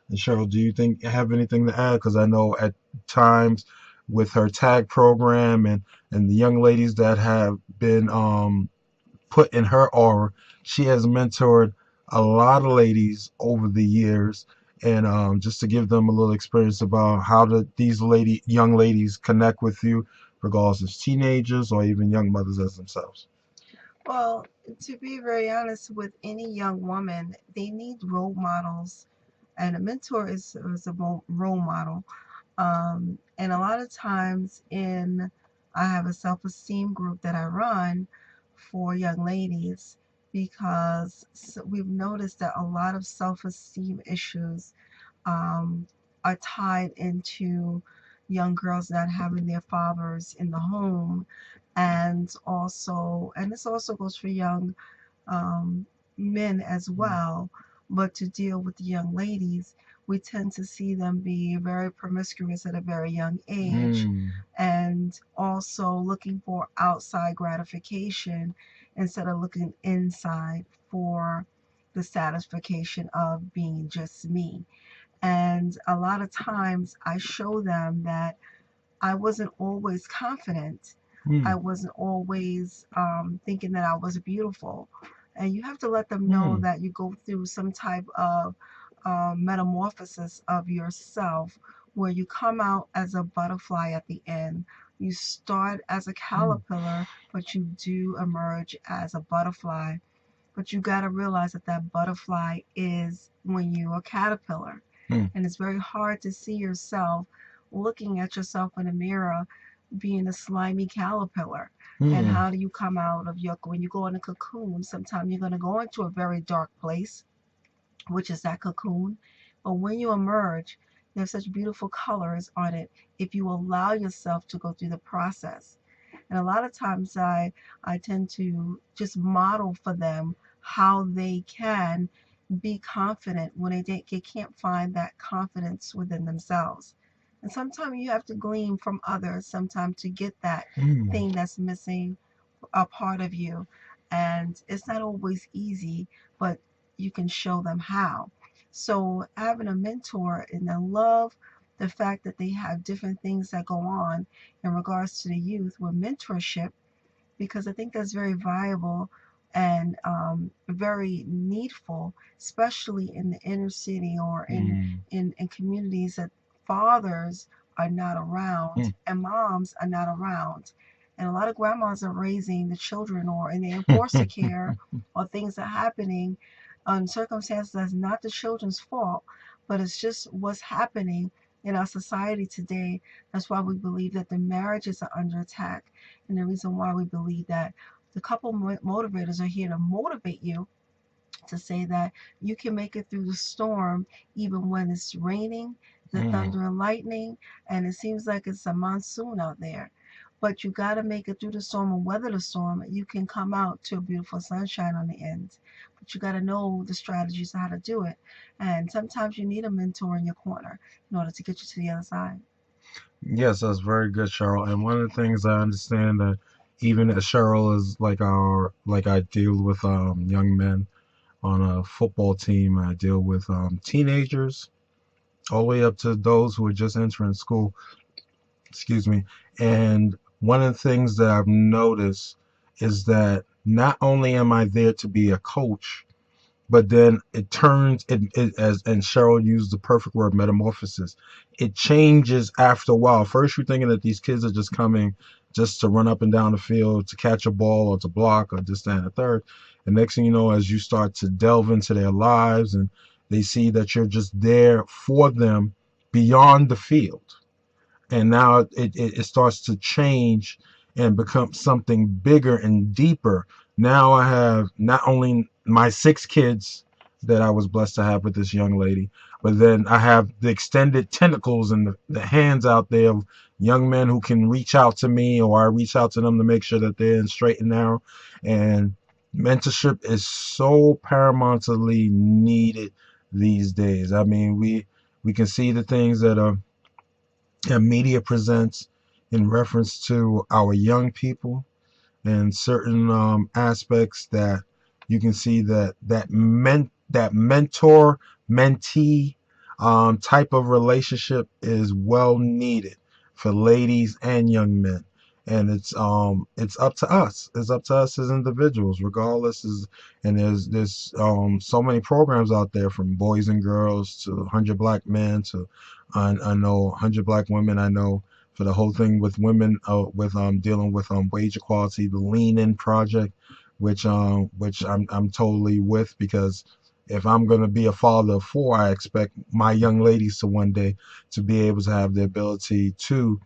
And Cheryl, do you think have anything to add? Because I know at times with her tag program and the young ladies that have been put in her aura, she has mentored a lot of ladies over the years. And just to give them a little experience about how these young ladies connect with you, regardless of teenagers or even young mothers as themselves. Well, to be very honest, with any young woman, they need role models, and a mentor is a role model. And a lot of times, I have a self-esteem group that I run for young ladies because we've noticed that a lot of self-esteem issues um, are tied into young girls not having their fathers in the home, and this also goes for young um, men as well. But to deal with the young ladies, we tend to see them be very promiscuous at a very young age, Mm, and also looking for outside gratification instead of looking inside for the satisfaction of being just me. And a lot of times I show them that I wasn't always confident. I mm, wasn't always thinking that I was beautiful. And you have to let them know mm, that you go through some type of metamorphosis of yourself where you come out as a butterfly at the end. You start as a mm, caterpillar, but you do emerge as a butterfly. But you got to realize that that butterfly is when you're a caterpillar. mm, And it's very hard to see yourself looking at yourself in a mirror being a slimy caterpillar. And mm, how do you come out of your, when you go in a cocoon, sometimes you're going to go into a very dark place, which is that cocoon. But when you emerge, you have such beautiful colors on it if you allow yourself to go through the process. And a lot of times I tend to just model for them how they can be confident when they can't find that confidence within themselves. And sometimes you have to glean from others sometimes to get that mm. thing that's missing a part of you. And it's not always easy, but you can show them how. So having a mentor, and I love the fact that they have different things that go on in regards to the youth with mentorship, because I think that's very viable and very needful, especially in the inner city or Mm, in communities that fathers are not around mm. and moms are not around. And a lot of grandmas are raising the children or in foster care, or things are happening on circumstances that's not the children's fault, but it's just what's happening in our society today. That's why we believe that the marriages are under attack, and the reason why we believe that the couple motivators are here to motivate you to say that you can make it through the storm even when it's raining, the Mm. thunder and lightning, and it seems like it's a monsoon out there. But you got to make it through the storm and weather the storm. You can come out to a beautiful sunshine on the end. But you got to know the strategies on how to do it. And sometimes you need a mentor in your corner in order to get you to the other side. Yes, that's very good, Cheryl. And one of the things I understand that even as Cheryl is like I deal with young men on a football team. I deal with teenagers all the way up to those who are just entering school. Excuse me. And one of the things that I've noticed is that not only am I there to be a coach, but then it as and Cheryl used the perfect word metamorphosis. It changes after a while. First you're thinking that these kids are just coming just to run up and down the field to catch a ball or to block or just stand a third. And next thing you know, as you start to delve into their lives and they see that you're just there for them beyond the field, and now it starts to change and become something bigger and deeper. Now I have not only my six kids that I was blessed to have with this young lady, but then I have the extended tentacles and the hands out there of young men who can reach out to me or I reach out to them to make sure that they're in straight and narrow. And mentorship is so paramountly needed these days. I mean, we can see the things that are media presents in reference to our young people and certain aspects that you can see that mentor mentee type of relationship is well needed for ladies and young men. And it's up to us. It's up to us as individuals, regardless. And there's so many programs out there, from Boys and Girls to 100 Black Men to I know 100 Black Women. I know for the whole thing with women, with dealing with wage equality, the Lean In Project, which I'm totally with, because if I'm going to be a father of four, I expect my young ladies to one day to be able to have the ability to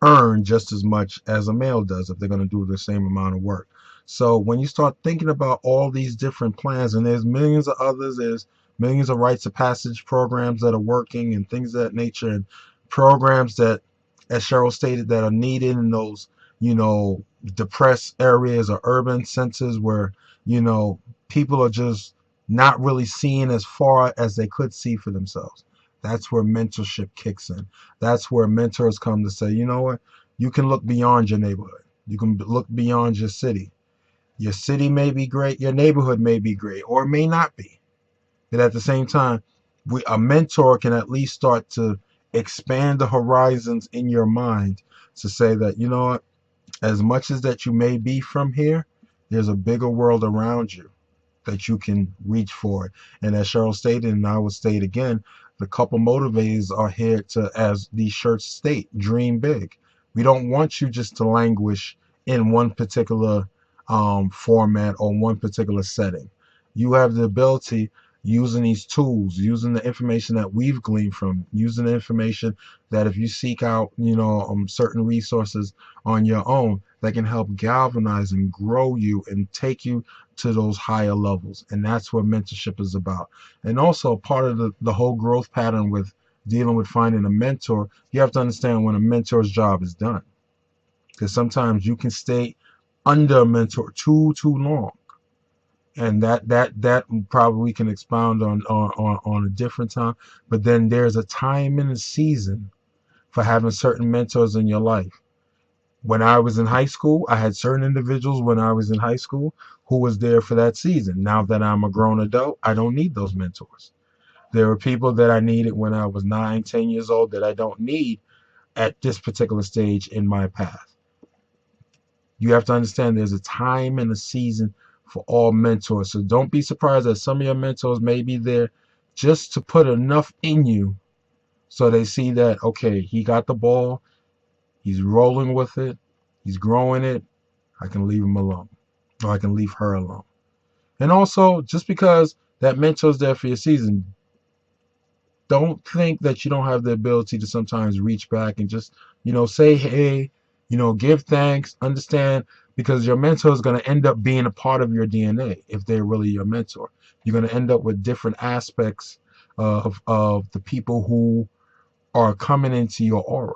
earn just as much as a male does if they're going to do the same amount of work. So when you start thinking about all these different plans, and there's millions of others, there's millions of rites of passage programs that are working and things of that nature, and programs that, as Cheryl stated, that are needed in those, depressed areas or urban centers where, people are just not really seeing as far as they could see for themselves. That's where mentorship kicks in. That's where mentors come to say, you know what? You can look beyond your neighborhood. You can look beyond your city. Your city may be great. Your neighborhood may be great, or it may not be. But at the same time, a mentor can at least start to expand the horizons in your mind to say that, you know what? As much as that you may be from here, there's a bigger world around you that you can reach for. And as Cheryl stated, and I will state again, the couple motivators are here to, as these shirts state, dream big. We don't want you just to languish in one particular format or one particular setting. You have the ability, using these tools, using the information that we've gleaned from, using the information that if you seek out, certain resources on your own, that can help galvanize and grow you and take you to those higher levels. And that's what mentorship is about. And also part of the whole growth pattern with dealing with finding a mentor, you have to understand when a mentor's job is done. Because sometimes you can stay under a mentor too long. And that probably we can expound on a different time. But then there's a time and a season for having certain mentors in your life. When I was in high school, I had certain individuals when I was in high school who was there for that season. Now that I'm a grown adult, I don't need those mentors. There were people that I needed when I was 9, 10 years old that I don't need at this particular stage in my path. You have to understand there's a time and a season for all mentors. So don't be surprised that some of your mentors may be there just to put enough in you so they see that, okay, he got the ball, he's rolling with it, he's growing it, I can leave him alone, or I can leave her alone. And also, just because that mentor's there for your season, don't think that you don't have the ability to sometimes reach back and just, say hey, give thanks, understand, because your mentor is going to end up being a part of your DNA if they're really your mentor. You're going to end up with different aspects of the people who are coming into your aura.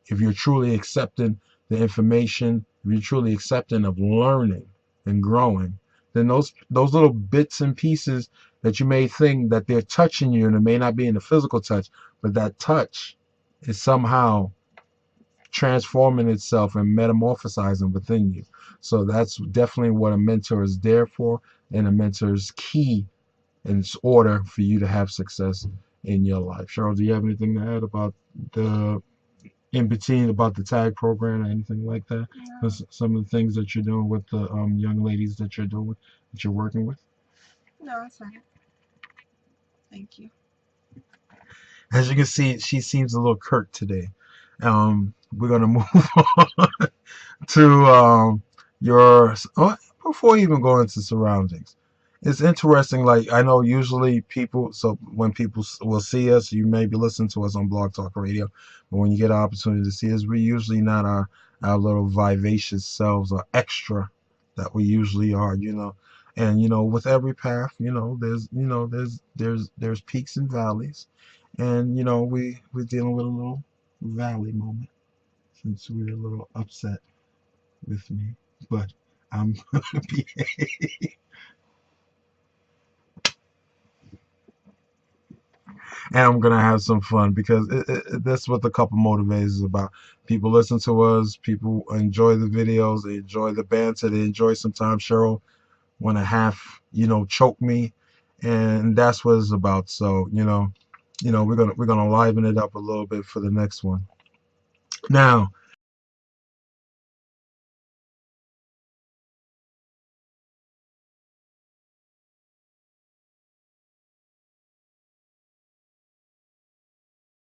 If you're truly accepting the information, if you're truly accepting of learning and growing, then those little bits and pieces that you may think that they're touching you, and it may not be in the physical touch, but that touch is somehow transforming itself and metamorphosizing within you. So that's definitely what a mentor is there for, and a mentor's key in order for you to have success in your life. Cheryl, do you have anything to add about the in between, about the tag program or anything like that? No. Some of the things that you're doing with the young ladies that you're doing, that you're working with? No, it's not. Thank you. As you can see, she seems a little curt today. We're gonna move on to your. Oh, before you even go into surroundings, it's interesting. Like, I know usually people. So when people will see us, you may be listening to us on Blog Talk Radio, but when you get an opportunity to see us, we're usually not our little vivacious selves or extra that we usually are. And with every path, there's peaks and valleys, and we're dealing with a little valley moment since we're a little upset with me, but I'm gonna be, and I'm gonna have some fun because that's what the couple motivators is about. People listen to us, people enjoy the videos, they enjoy the banter, they enjoy sometimes Cheryl want to half choke me, and that's what it's about. So we're gonna liven it up a little bit for the next one. Now,